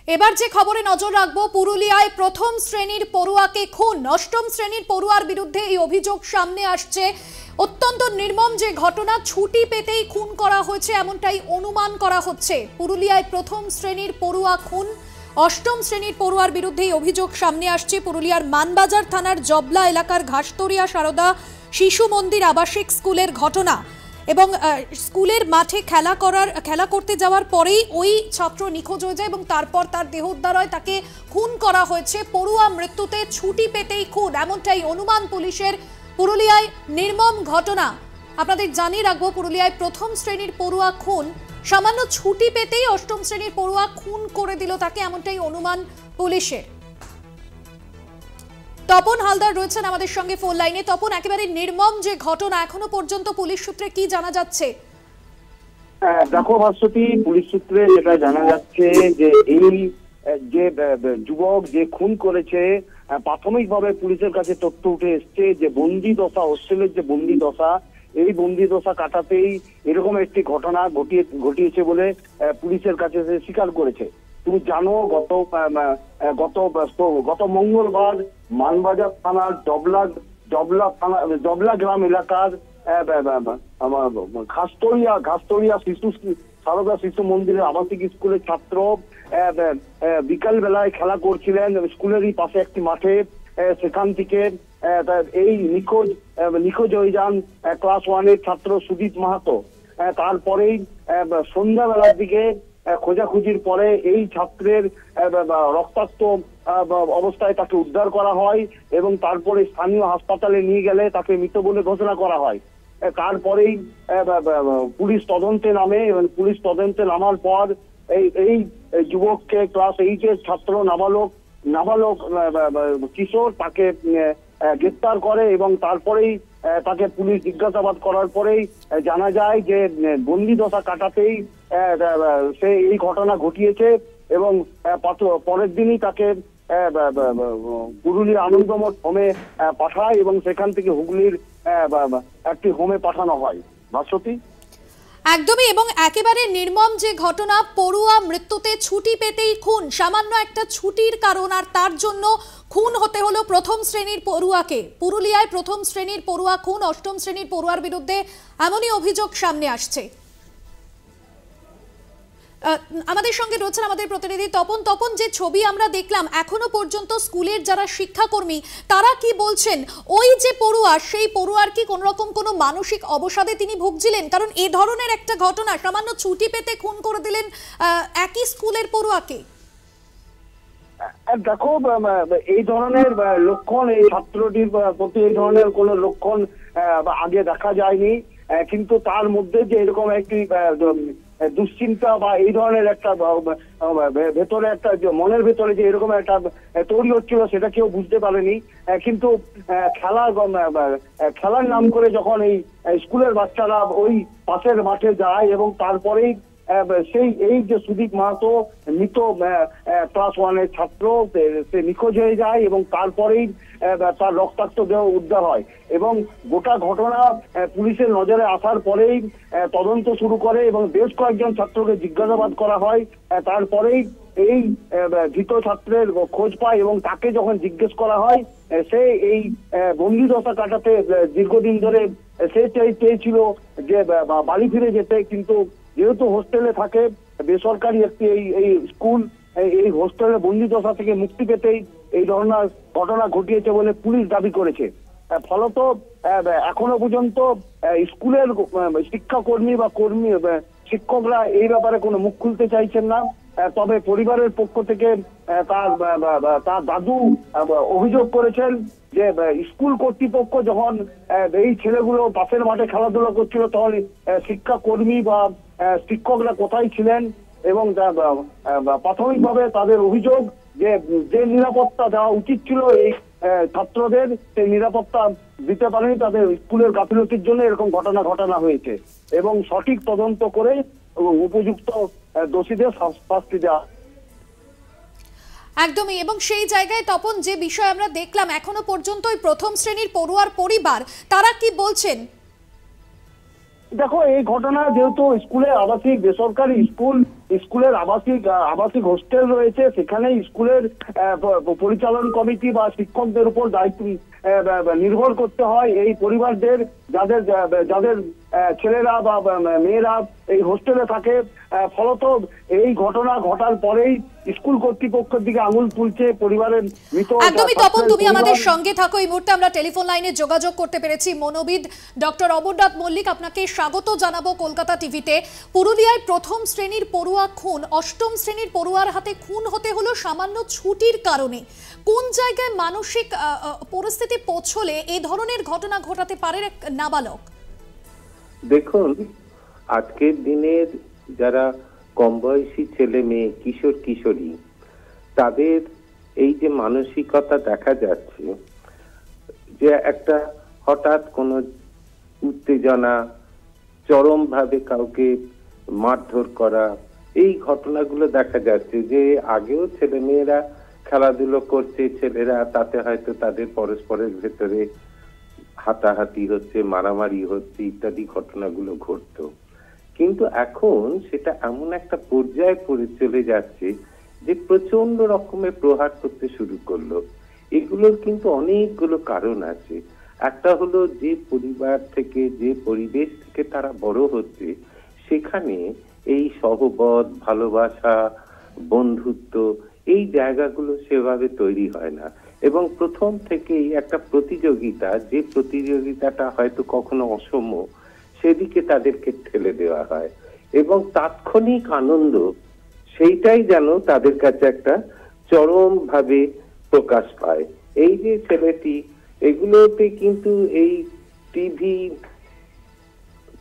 এবার যে খবরে নজর রাখবো, পুরুলিয়ায় প্রথম শ্রেণীর পড়ুয়াকে খুন। অষ্টম শ্রেণীর পড়ুয়ার বিরুদ্ধে এই অভিযোগ সামনে আসছে। অত্যন্ত নির্মম যে ঘটনা, ছুটি পেতেই খুন করা হয়েছে এমনটাই অনুমান করা হচ্ছে। পুরুলিয়ায় প্রথম শ্রেণীর পড়ুয়া খুন, অষ্টম শ্রেণীর পড়ুয়ার বিরুদ্ধে এই অভিযোগ সামনে আসছে। পুরুলিয়ার মানবাজার থানার জবলা এলাকার ঘাসতরিয়া সারদা শিশু মন্দির আবাসিক স্কুলের ঘটনা। এবং স্কুলের মাঠে খেলা করতে যাওয়ার পরেই ওই ছাত্র নিখোঁজ হয়ে যায় এবং তারপর তার দেহ উদ্ধার হয়, তাকে খুন করা হয়েছে। পড়ুয়া মৃত্যুতে ছুটি পেতেই খুন, এমনটাই অনুমান পুলিশের। পুরুলিয়ায় নির্মম ঘটনা। আপনাদের জানিয়ে রাখবো, পুরুলিয়ায় প্রথম শ্রেণীর পড়ুয়া খুন, সামান্য ছুটি পেতেই অষ্টম শ্রেণীর পড়ুয়া খুন করে দিল তাকে, এমনটাই অনুমান পুলিশের। তপন হালদার রয়েছেন আমাদের সঙ্গে ফোন লাইনে। তপন, একেবারে নির্মম যে ঘটনা, এখনো পর্যন্ত পুলিশ সূত্রে কি জানা যাচ্ছে? দেখো ভাস্বতী, পুলিশ সূত্রে যেটা জানা যাচ্ছে যে এই যে যুবক যে খুন করেছে, প্রাথমিকভাবে পুলিশের কাছে তথ্য উঠে এসছে যে বন্দি দশা, হোস্টেলের যে বন্দি দশা, এই বন্দি দশা কাটাতেই এরকম একটি ঘটনা ঘটিয়েছে বলে পুলিশের কাছে সে স্বীকার করেছে। তুমি জানো গত মঙ্গলবার মানবাজার থানার জবলা গ্রাম এলাকার ঘাসতরিয়া সারদা শিশু মন্দিরের আবাসিক স্কুলের ছাত্র বিকাল বেলায় খেলা করছিলেন স্কুলেরই পাশে একটি মাঠে। সেখান থেকে এই নিখোঁজ হয়ে যান ক্লাস 1-এর ছাত্র সুদীপ মাহাতো। তারপরেই সন্ধ্যাবেলার দিকে খোঁজাখুঁজির পরে এই ছাত্রের রক্তাক্ত অবস্থায় তাকে উদ্ধার করা হয় এবং তারপরে স্থানীয় হাসপাতালে নিয়ে গেলে তাকে মৃত বলে ঘোষণা করা হয়। তারপরেই পুলিশ তদন্তে নামে এবং পুলিশ তদন্তে নামার পর এই যুবককে ক্লাস 8-এর ছাত্র নাবালক কিশোর তাকে গ্রেফতার করে এবং তারপরেই তাকে পুলিশ জিজ্ঞাসাবাদ করার পরেই জানা যায় যে বন্দি দশা কাটাতেই সে এই ঘটনা ঘটিয়েছে এবং পরের দিনই তাকে পুরুলিয়া আনন্দমঠ হোমে পাঠায় এবং সেখান থেকে হুগলির একটি হোমে পাঠানো হয়। ভাস্বতী, একদমই। এবং একেবারে নির্মম যে ঘটনা, পড়ুয়া মৃত্যুতে ছুটি পেতেই খুন, সামান্য একটা ছুটির কারণ আর তার জন্য খুন হতে হলো প্রথম শ্রেণীর পড়ুয়াকে। পুরুলিয়ায় প্রথম শ্রেণীর পড়ুয়া খুন, অষ্টম শ্রেণীর পড়ুয়ার বিরুদ্ধে এমনই অভিযোগ সামনে আসছে। আমাদের সঙ্গে রয়েছেন আমাদের প্রতিনিধি তপন। যে ছবি আমরা দেখলাম, এখনো পর্যন্ত স্কুলের যারা শিক্ষাকর্মী তারা কি বলছেন? ওই যে পড়ুয়া, সেই পড়ুয়ার কি কোন রকম কোনো মানসিক অবসাদে তিনি ভুগছিলেন? কারণ এ ধরনের একটা ঘটনা, সামান্য ছুটি পেতে খুন করে দিলেন একই স্কুলের পড়ুয়াকে। দেখো, এই ধরনের লক্ষণ এই ছাত্রটির প্রতি এই ধরনের কোনো লক্ষণ আগে দেখা যায়নি, কিন্তু তার মধ্যে যে এরকম একটি দুশ্চিন্তা বা এই ধরনের একটা ভেতরে একটা মনের ভেতরে যে এরকম একটা তৈরি হচ্ছিল সেটা কেউ বুঝতে পারেনি। কিন্তু খেলার নাম করে যখন এই স্কুলের বাচ্চারা ওই পাশের মাঠে যায় এবং তারপরেই এই যে সুদীপ মাহাতো মৃত ক্লাস 1-এর ছাত্র, সে নিখোঁজ হয়ে যায় এবং তারপরেই তার রক্তাক্ত দেহ উদ্ধার হয় এবং গোটা ঘটনা পুলিশের নজরে আসার পরেই তদন্ত শুরু করে এবং বেশ কয়েকজন ছাত্রকে জিজ্ঞাসাবাদ করা হয়। তারপরেই এই ধৃত ছাত্রের খোঁজ পায় এবং তাকে যখন জিজ্ঞেস করা হয়, সে এই বন্দি দশা কাটাতে দীর্ঘদিন ধরে সে চেয়েছিল যে বাড়ি ফিরে যেতে, কিন্তু যেহেতু হোস্টেলে থাকে, বেসরকারি একটি এই স্কুল, এই হোস্টেলের বন্দি দশা থেকে মুক্তি পেতেই এই ধরনের ঘটনা ঘটিয়েছে বলে পুলিশ দাবি করেছে। ফলত এখনো পর্যন্ত স্কুলের শিক্ষাকর্মী বা শিক্ষকরা এই ব্যাপারে কোনো মুখ খুলতে চাইছেন না। তবে পরিবারের পক্ষ থেকে তার দাদু অভিযোগ করেছেন যে স্কুল কর্তৃপক্ষ যখন এই ছেলেগুলো পাশের মাঠে খেলাধুলা করছিল তখন শিক্ষাকর্মী বা শিক্ষকরা কোথায় ছিলেন এবং প্রাথমিকভাবে তাদের অভিযোগ যে নিরাপত্তা দেওয়া উচিত ছিল এই ছাত্রদের, সেই নিরাপত্তা দিতে পারেনি। তাদের স্কুলের গাফিলতির জন্য এরকম ঘটনা হয়েছে এবং সঠিক তদন্ত করে উপযুক্ত দোষীদের শাস্তি দেওয়া। একদমই। এবং সেই জায়গায় তপন, যে বিষয় আমরা দেখলাম, এখনো পর্যন্ত ওই প্রথম শ্রেণীর পড়ুয়ার পরিবার তারা কি বলছেন? দেখো, এই ঘটনা যেহেতু স্কুলে আবাসিক বেসরকারি স্কুল স্কুলের আবাসিক হোস্টেল রয়েছে, সেখানে স্কুলের পরিচালন কমিটি বা শিক্ষকদের উপর দায়িত্ব নির্ভর করতে হয় এই পরিবারদের, যাদের ছেলেরা বা মেয়েরা এই হোস্টেলে থাকে। ফলত এই ঘটনা ঘটার পরেই স্কুল কর্তৃপক্ষের দিকে আঙুল তুলছে পরিবারের মৃত। একদমই তপন, তুমি আমাদের সঙ্গে থাকো। এই মুহূর্তে আমরা টেলিফোন লাইনে যোগাযোগ করতে পেরেছি মনোবিদ ডক্টর অমরনাথ মল্লিক। আপনাকে স্বাগত জানাবো কলকাতা টিভিতে। পুরুলিয়ায় প্রথম শ্রেণীর পড়ুয়া খুন, অষ্টম শ্রেণীর পড়ুয়ার হাতে খুন হতে হলো সামান্য ছুটির কারণে। কোন জায়গায় মানসিক পরিস্থিতি পৌঁছলে এই ধরনের ঘটনা ঘটাতে পারে নাবালক? দেখুন, আজকের দিনের যারা কম বয়সী ছেলে মেয়ে, কিশোর কিশোরী, তাদের এই যে মানসিকতা দেখা যাচ্ছে, যে একটা হঠাৎ কোনো উত্তেজনা, চরম ভাবে কাউকে মারধর করা, এই ঘটনাগুলো দেখা যাচ্ছে। যে আগেও ছেলে মেয়েরা খেলাধুলো করছে, ছেলেরা, তাতে হয়তো তাদের পরস্পরের ভেতরে হাতাহাতি হচ্ছে, মারামারি হচ্ছে, ইত্যাদি ঘটনাগুলো ঘটতো। কিন্তু এখন সেটা এমন একটা পর্যায়ে চলে যাচ্ছে যে প্রচন্ড রকমের প্রহার করতে শুরু করলো। এগুলোর কিন্তু অনেকগুলো কারণ আছে। একটা হলো যে পরিবার থেকে, যে পরিবেশ থেকে তারা বড় হচ্ছে, সেখানে এই সহবত, ভালোবাসা, বন্ধুত্ব, এই জায়গাগুলো সেভাবে তৈরি হয় না। এবং প্রথম থেকেই একটা প্রতিযোগিতা, যে প্রতিযোগিতাটা হয়তো কখনো অসম, সেদিকে তাদেরকে ঠেলে দেওয়া হয় এবং তাৎক্ষণিক আনন্দ সেইটাই যেন তাদের কাছে একটা চরম ভাবে প্রকাশ পায়। এই যে ছেলেটি, এগুলোতে কিন্তু এই টিভি,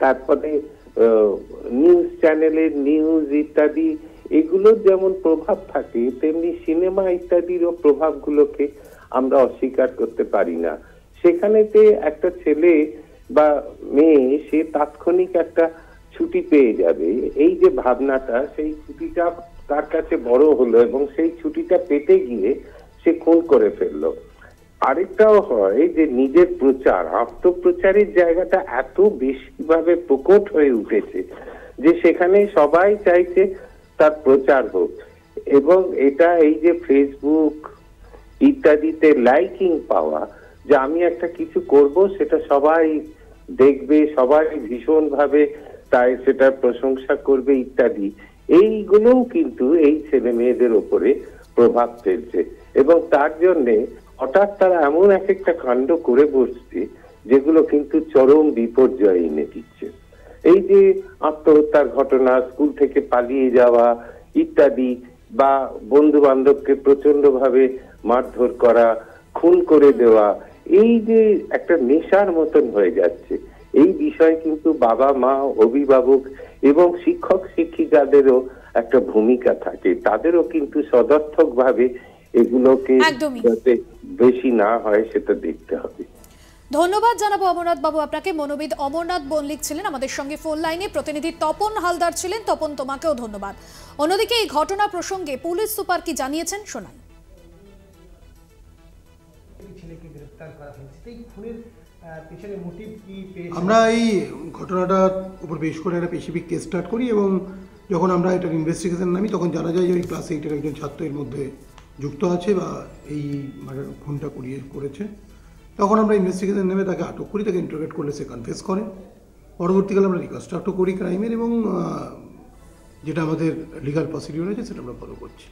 তারপরে নিউজ চ্যানেলের নিউজ ইত্যাদি, এগুলোর যেমন প্রভাব থাকে, তেমনি সিনেমা ইত্যাদিরও প্রভাবগুলোকে আমরা অস্বীকার করতে পারি না। সেখানেতে একটা ছেলে বা মেয়ে, সে তাৎক্ষণিক একটা ছুটি পেয়ে যাবে, এই যে ভাবনাটা, সেই ছুটিটা তার কাছে বড় হলো এবং সেই ছুটিটা পেতে গিয়ে সে খুন করে ফেললো। আরেকটাও হয় যে নিজের প্রচার, আত্মপ্রচারের জায়গাটা এত বেশি ভাবে প্রকট হয়ে উঠেছে যে সেখানে সবাই চাইছে তার প্রচার হোক। এবং এটা এই যে ফেসবুক ইত্যাদিতে লাইকিং পাওয়া, যে আমি একটা কিছু করব, সেটা সবাই দেখবে, সবাই ভীষণ ভাবে তাই সেটার প্রশংসা করবে ইত্যাদি, এইগুলোও কিন্তু এই ছেলে মেয়েদের উপরে প্রভাব ফেলছে। এবং তার জন্যে হঠাৎ তারা এমন এক একটা কাণ্ড করে বসছে যেগুলো কিন্তু চরম বিপর্যয় এনে দিচ্ছে। এই যে আত্মহত্যার ঘটনা, স্কুল থেকে পালিয়ে যাওয়া ইত্যাদি, বা বন্ধু বান্ধবকে প্রচন্ড ভাবে মারধর করা, খুন করে দেওয়া, এই যে একটা নেশার মতন হয়ে যাচ্ছে, এই বিষয়ে কিন্তু বাবা মা, অভিভাবক এবং শিক্ষক শিক্ষিকাদেরও একটা ভূমিকা থাকে। তাদেরও কিন্তু সদর্থক ভাবে এগুলোকে যাতে বেশি না হয় সেটা দেখতে হবে। ধন্যবাদ জানাবো অমরনাথ বাবু আপনাকে। মনোবিদ অমরনাথ মল্লিক ছিলেন আমাদের সঙ্গে ফোন লাইনে, প্রতিনিধি তপন হালদার ছিলেন। তপন, তোমাকেও ধন্যবাদ। অন্যদিকে এই ঘটনা প্রসঙ্গে পুলিশ সুপার কি জানিয়েছেন শোনান। আমরা এই ঘটনাটার উপর বেশ করে একটা স্পেসিফিক কেস স্টার্ট করি এবং যখন আমরা এটার ইনভেস্টিগেশন নামি, তখন জানা যায় যে ওই ক্লাস 8-এর একজন ছাত্র এর মধ্যে যুক্ত আছে বা এই খুনটা করেছে। তখন আমরা ইনভেস্টিগেশন নেমে তাকে আটক করি, তাকে ইন্টারোগেট করলে সে কনফেস করে। পরবর্তীকালে আমরা রিকনস্ট্রাক্টও করি ক্রাইমের, এবং যেটা আমাদের লিগাল প্রসিডিউর আছে সেটা আমরা ফলো করছি।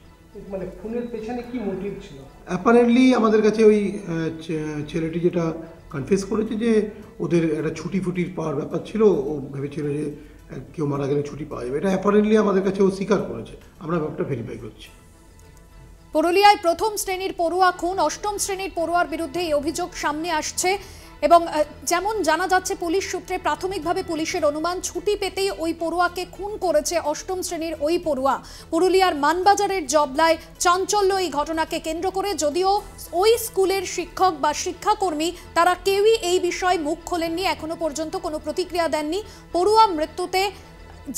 মানে খুনের পেছনে কি মোটিভ ছিল? অ্যাপারেন্টলি আমাদের কাছে ওই ছেলেটি যেটা কনফেস করেছে যে ওদের একটা ছুটির পাওয়ার ব্যাপার ছিল, ও ভেবেছিল যে কেউ মারা গেলে ছুটি পাওয়া যাবে। এটা অ্যাপারেন্টলি আমাদের কাছে ও স্বীকার করেছে, আমরা ব্যাপারটা ভেরিফাই করছি। পুরুলিয়ায় প্রথম শ্রেণীর পড়ুয়া খুন, অষ্টম শ্রেণীর পড়ুয়ার বিরুদ্ধে এই অভিযোগ সামনে আসছে এবং যেমন জানা যাচ্ছে পুলিশ সূত্রে, প্রাথমিকভাবে পুলিশের অনুমান ছুটি পেতেই ওই পড়ুয়াকে খুন করেছে অষ্টম শ্রেণীর ওই পড়ুয়া। পুরুলিয়ার মানবাজারের জবলায় চাঞ্চল্য এই ঘটনাকে কেন্দ্র করে, যদিও ওই স্কুলের শিক্ষক বা শিক্ষাকর্মী তারা কেউই এই বিষয়ে মুখ খোলেননি, এখনো পর্যন্ত কোনো প্রতিক্রিয়া দেননি। পড়ুয়া মৃত্যুতে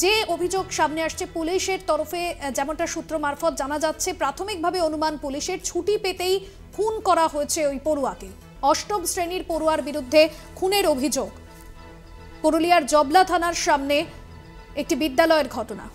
যে অভিযোগ সামনে আসছে পুলিশের তরফে, যেমনটা সূত্র মারফত জানা যাচ্ছে, প্রাথমিকভাবে অনুমান পুলিশের ছুটি পেতেই খুন করা হয়েছে ওই পড়ুয়াকে। অষ্টম শ্রেণীর পড়ুয়ার বিরুদ্ধে খুনের অভিযোগ। পুরুলিয়ার জবলা থানার সামনে একটি বিদ্যালয়ের ঘটনা।